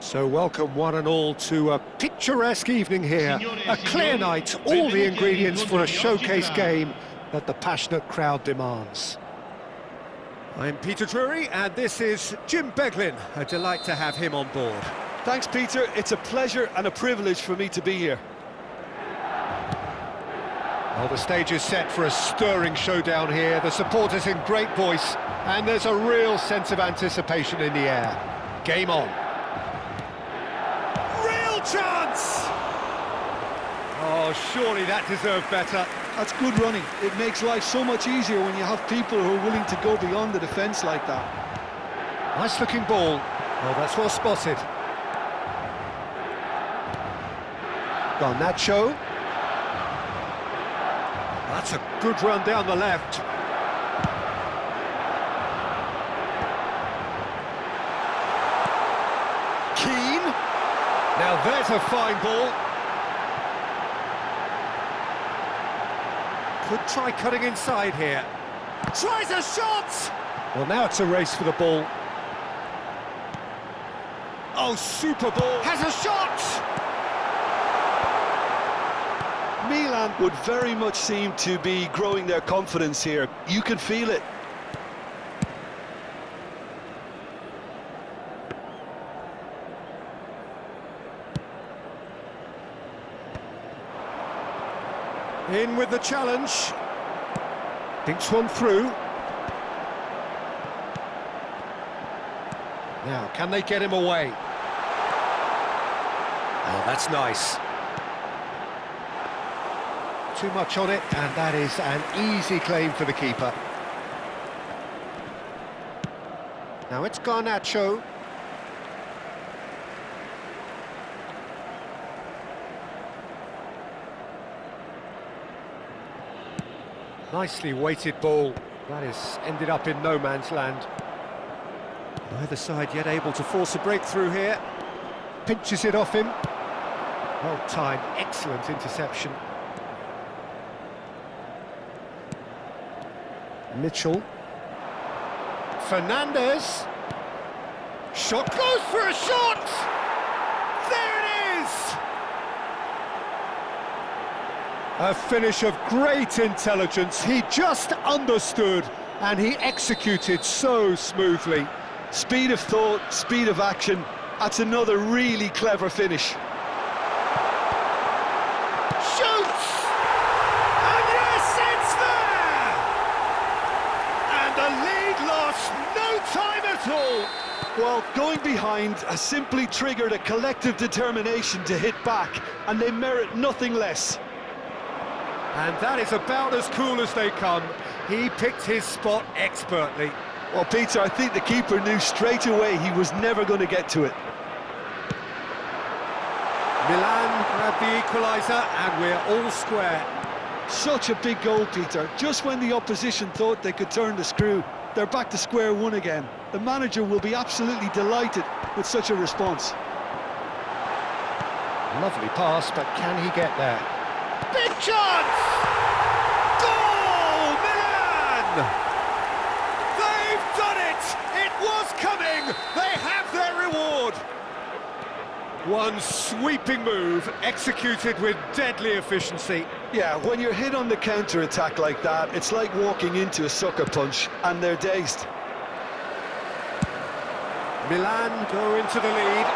So welcome one and all to a picturesque evening here, a clear night, all the ingredients for a showcase game that the passionate crowd demands. I'm Peter Drury and this is Jim Beglin, a delight to have him on board. Thanks, Peter. It's a pleasure and a privilege for me to be here. Well, the stage is set for a stirring showdown here, the supporters in great voice, and there's a real sense of anticipation in the air. Game on. Chance! Oh, surely that deserved better. That's good running. It makes life so much easier when you have people who are willing to go beyond the defence like that. Nice looking ball. Oh, that's well spotted. Garnacho. That's a good run down the left. Now there's a fine ball. Could try cutting inside here. Tries a shot! Well, now it's a race for the ball. Oh, super ball. Has a shot! Milan would very much seem to be growing their confidence here. You can feel it. In with the challenge. Thinks one through. Now, can they get him away? Oh, that's nice. Too much on it, and that is an easy claim for the keeper. Now it's Garnacho. Nicely weighted ball. That is ended up in no man's land. Neither side yet able to force a breakthrough here. Pinches it off him. Well timed, excellent interception. Mitchell. Fernandez. Shot goes for a shot! There it is! A finish of great intelligence. He just understood and he executed so smoothly. Speed of thought, speed of action. That's another really clever finish. Shoots! And yes, it's there! And the lead lost no time at all. Well, going behind has simply triggered a collective determination to hit back, and they merit nothing less. And that is about as cool as they come. He picked his spot expertly. Well, Peter, I think the keeper knew straight away he was never going to get to it. Milan grabbed the equaliser, and we're all square. Such a big goal, Peter. Just when the opposition thought they could turn the screw, they're back to square one again. The manager will be absolutely delighted with such a response. Lovely pass, but can he get there? Big chance! Goal, Milan! They've done it! It was coming! They have their reward! One sweeping move, executed with deadly efficiency. Yeah, when you're hit on the counter-attack like that, it's like walking into a sucker punch, and they're dazed. Milan go into the lead.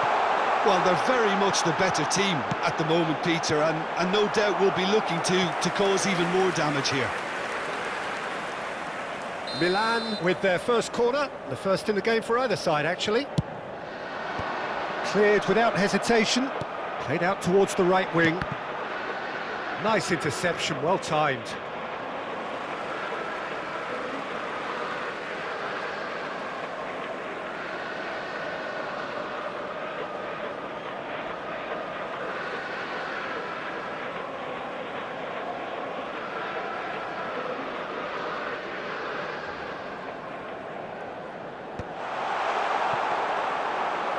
Well, they're very much the better team at the moment, Peter, and no doubt will be looking to cause even more damage here. Milan with their first corner, the first in the game for either side, actually. Cleared without hesitation, played out towards the right wing. Nice interception, well timed.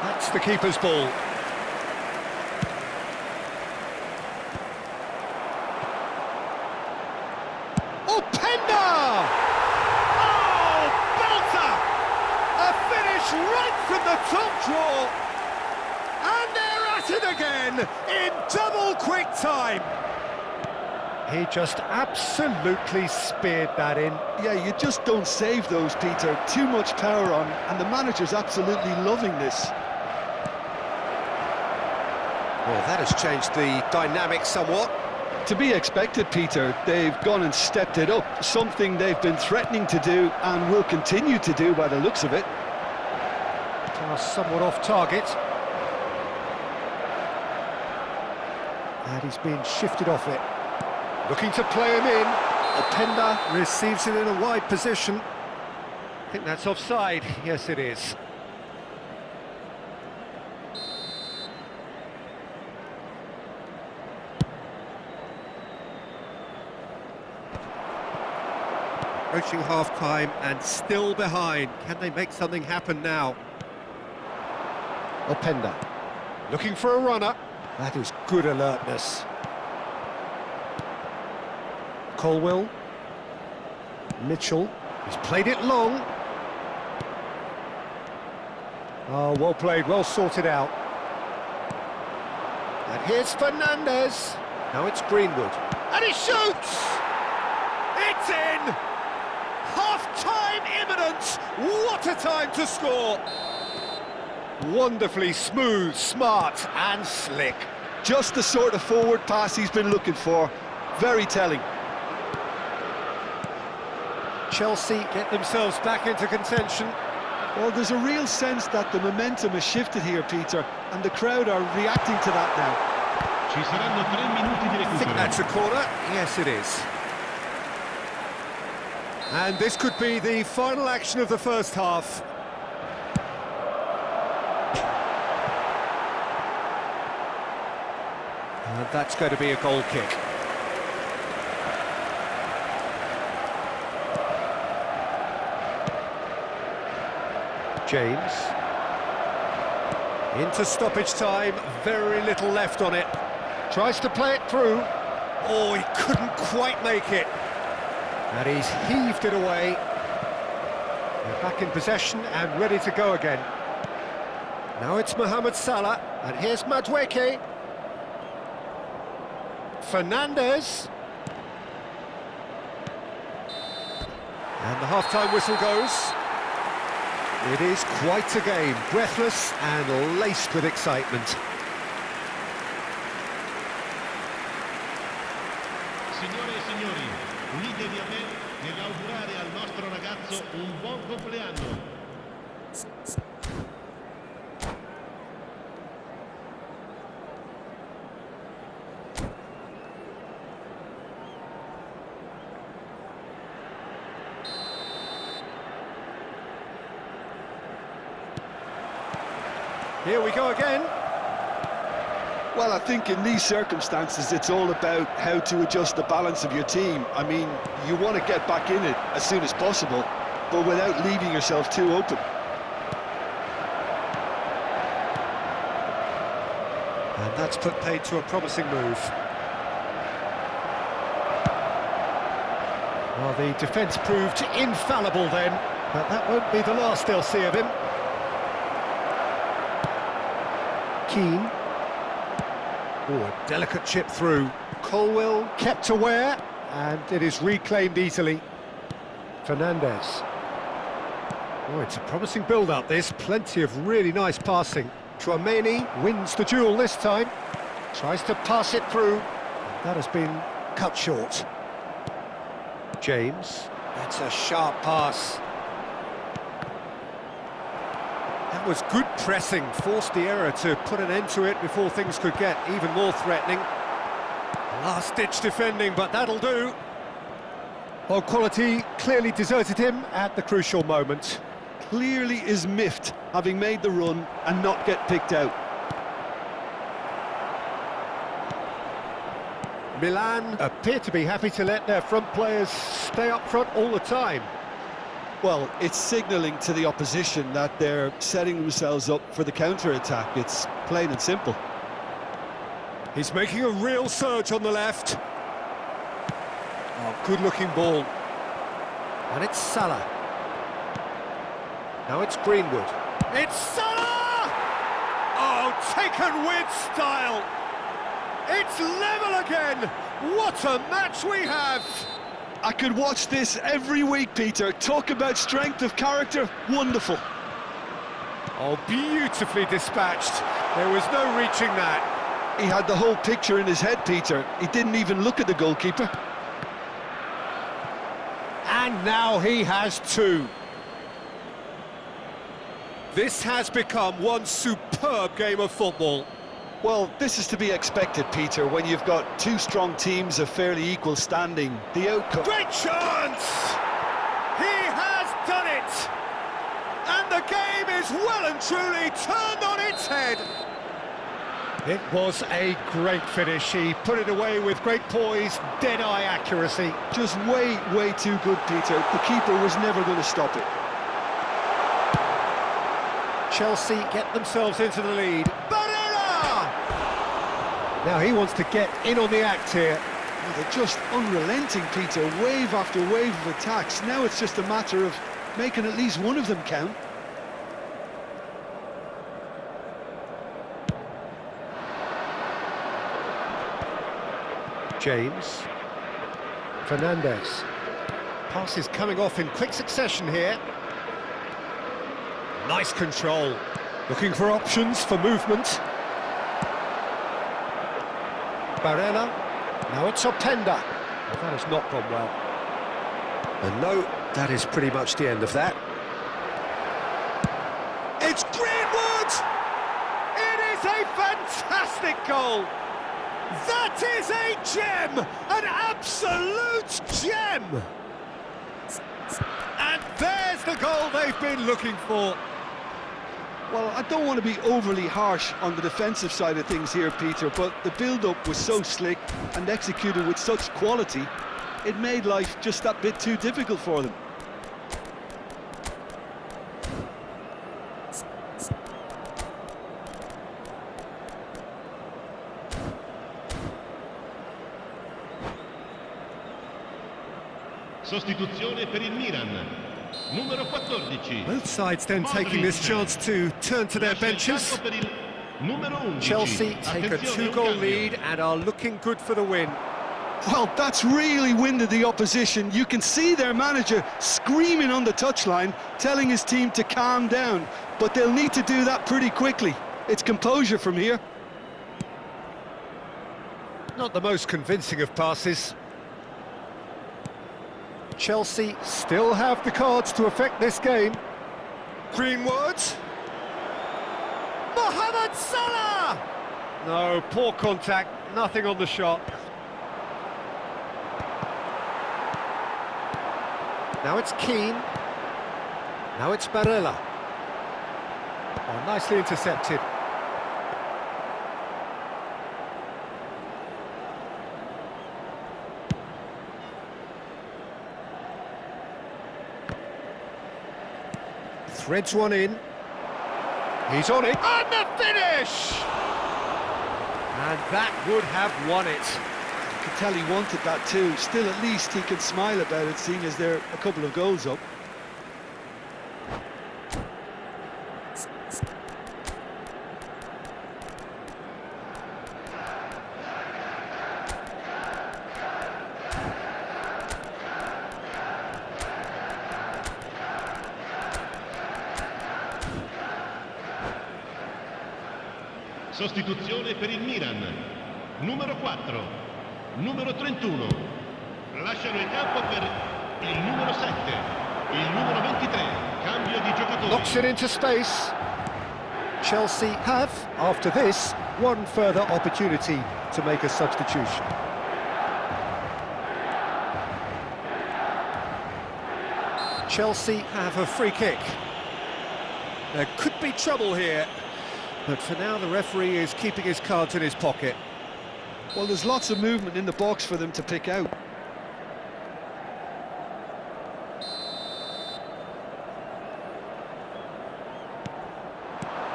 That's the keeper's ball. Openda! Oh, belter! A finish right from the top draw. And they're at it again in double quick time. He just absolutely speared that in. Yeah, you just don't save those, Peter. Too much power on, and the manager's absolutely loving this. Well, that has changed the dynamic somewhat. To be expected, Peter. They've gone and stepped it up, something they've been threatening to do and will continue to do by the looks of it. Pass somewhat off target. And he's been shifted off it. Looking to play him in. Openda receives it in a wide position. I think that's offside. Yes, it is. Approaching half-time and still behind. Can they make something happen now? Openda looking for a runner. That is good alertness. Colwell. Mitchell. He's played it long. Oh, well played, well sorted out. And here's Fernandez. Now it's Greenwood. And he shoots! It's in! Half-time imminent! What a time to score! Wonderfully smooth, smart and slick. Just the sort of forward pass he's been looking for. Very telling. Chelsea get themselves back into contention. Well, there's a real sense that the momentum has shifted here, Peter, and the crowd are reacting to that now. Ci saranno 3 minuti di I think recupero. that's a corner. Yes, it is. And this could be the final action of the first half. And that's going to be a goal kick. James. Into stoppage time, very little left on it. Tries to play it through. Oh, he couldn't quite make it. And he's heaved it away. They're back in possession and ready to go again. Now it's Mohamed Salah, and here's Madueke. Fernandez. And the half-time whistle goes. It is quite a game, breathless and laced with excitement. Signore e signori, unitevi a me nell'augurare al nostro ragazzo un buon compleanno. Here we go again. Well, I think in these circumstances, it's all about how to adjust the balance of your team. I mean, you want to get back in it as soon as possible, but without leaving yourself too open. And that's put paid to a promising move. Well, the defence proved infallible then, but that won't be the last they'll see of him. Keane. Oh, a delicate chip through. Colwill kept aware, and it is reclaimed easily. Fernandez. Oh, it's a promising build-up, this. Plenty of really nice passing. Tchouaméni wins the duel this time. Tries to pass it through. That has been cut short. James. That's a sharp pass. That was good pressing, forced the error to put an end to it before things could get even more threatening. Last-ditch defending, but that'll do. Well, quality clearly deserted him at the crucial moment. Clearly is miffed, having made the run and not get picked out. Milan appear to be happy to let their front players stay up front all the time. Well, it's signalling to the opposition that they're setting themselves up for the counter-attack. It's plain and simple. He's making a real surge on the left. Oh, good-looking ball. And it's Salah. Now it's Greenwood. It's Salah! Oh, taken with style. It's level again. What a match we have. I could watch this every week, Peter. Talk about strength of character. Wonderful. Oh, beautifully dispatched. There was no reaching that. He had the whole picture in his head, Peter. He didn't even look at the goalkeeper. And now he has two. This has become one superb game of football. Well, this is to be expected, Peter, when you've got two strong teams of fairly equal standing. The outcome... Great chance! He has done it! And the game is well and truly turned on its head. It was a great finish. He put it away with great poise, dead-eye accuracy. Just way, way too good, Peter. The keeper was never going to stop it. Chelsea get themselves into the lead. Now he wants to get in on the act here. Oh, they're just unrelenting, Peter. Wave after wave of attacks. Now it's just a matter of making at least one of them count. James. Fernandez. Passes coming off in quick succession here. Nice control. Looking for options for movement. Barella, now it's Openda. Well, that has not gone well. And no, that is pretty much the end of that. It's Greenwood! It is a fantastic goal! That is a gem! An absolute gem! And there's the goal they've been looking for. Well, I don't want to be overly harsh on the defensive side of things here, Peter, but the build-up was so slick and executed with such quality, it made life just that bit too difficult for them. Sostituzione per il Milan. Numero 14. Both sides then taking this chance to turn to their benches. Chelsea take a 2-goal lead and are looking good for the win. Well, that's really winded the opposition. You can see their manager screaming on the touchline, telling his team to calm down. But they'll need to do that pretty quickly. It's composure from here. Not the most convincing of passes. Chelsea still have the cards to affect this game. Greenwood. Mohamed Salah! No, poor contact, nothing on the shot. Now it's Keane. Now it's Barella. Oh, nicely intercepted. Threads one in. He's on it. And the finish! And that would have won it. You could tell he wanted that too. Still, at least he can smile about it, seeing as they're a couple of goals up. Sostituzione per il Milan. Numero 4. Numero 31. Lasciano il campo per il numero 7. Il numero 23. Cambio di giocatore. Knocks it into space. Chelsea have, after this, one further opportunity to make a substitution. Chelsea have a free kick. There could be trouble here, but for now the referee is keeping his cards in his pocket. Well, there's lots of movement in the box for them to pick out.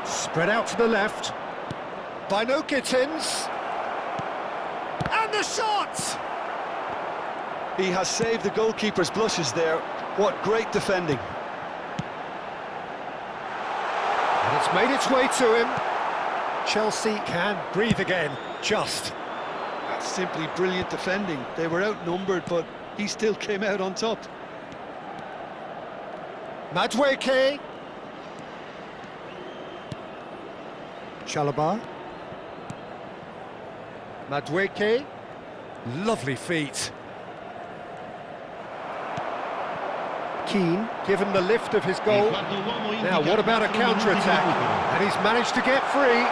Spread out to the left. By no Gittins. And the shot! He has saved the goalkeeper's blushes there. What great defending. And it's made its way to him. Chelsea can breathe again, just. That's simply brilliant defending. They were outnumbered, but he still came out on top. Madueke. Chalobah. Madueke. Lovely feet. Keane, given the lift of his goal. Now, what about a counter-attack? And he's managed to get free.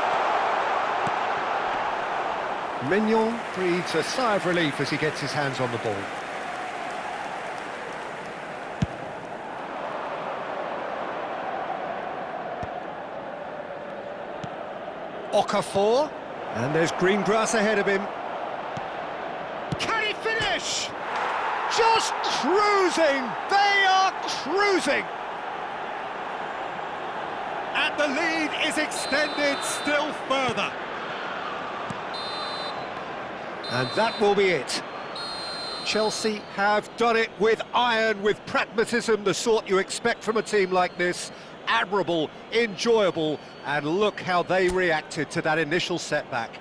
Mignon breathes a sigh of relief as he gets his hands on the ball. Okafor, and there's green grass ahead of him. Can he finish? Just cruising! They are cruising! And the lead is extended still further. And that will be it. Chelsea have done it with iron, with pragmatism, the sort you expect from a team like this. Admirable, enjoyable, and look how they reacted to that initial setback.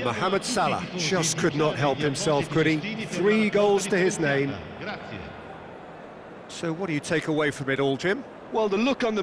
Mohamed Salah just could not help himself, could he? 3 goals to his name. So what do you take away from it all, Jim? Well, the look on the